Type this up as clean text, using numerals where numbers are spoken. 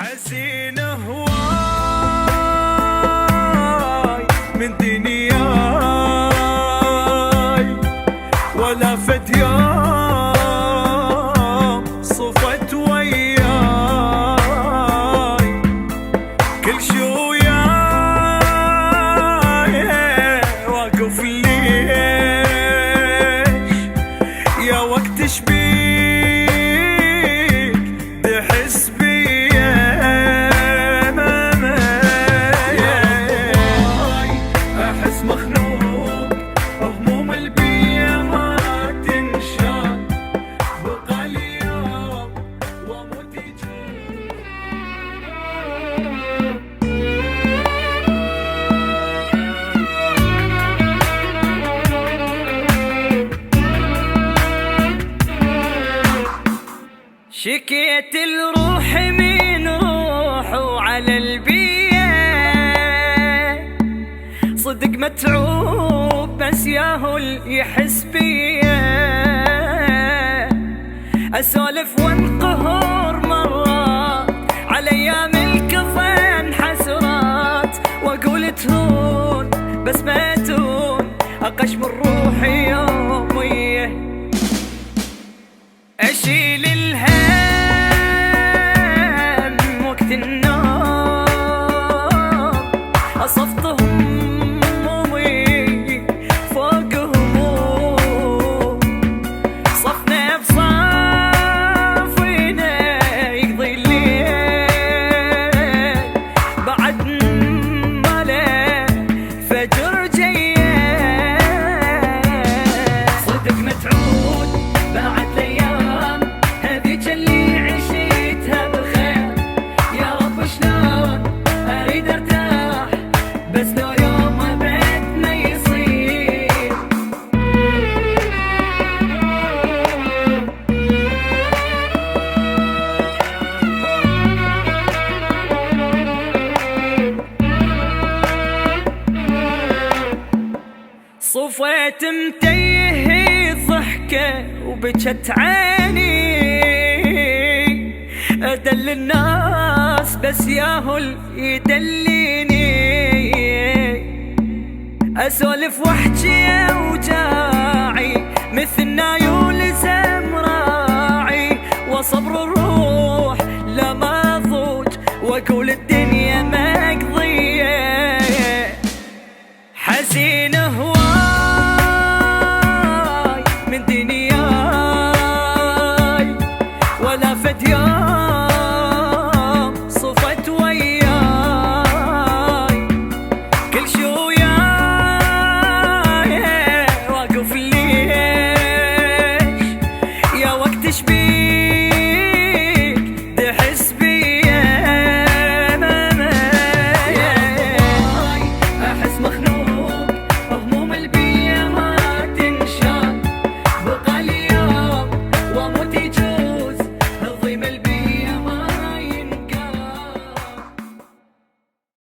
حزين هواي من دنياي ولا فد يوم صفت وياي كل شي وياي واقف ليش يا وقت شبيك تحس بيا احس مخنوق هموم البيا ما تنشال بقى اليوم واموت شكيت الروح من روحه على البيئة صدق متعوب بس ياهو يحس بيا اسولف وانقهر مرات على ايام الكفن حسرات واقول تهون بس ما تهون اقشمر روحي يوميه اشيل الهم وقت النوم اصفط همومي فوق هموم صفنا بصافينا يقضي الليل بعد ما له فجر جيه صدق متعود بعد الايام هذيك اللي عشيتها بالخير يا رب شلون اريد ارتاح بس لو يوم ابد ما يصير صفيت متيه الضحكة وبجت عيني أدل الناس بس ياهو يدليني أسولف واحكي أوجاعي مثل نايول زمراعي وصبر الروح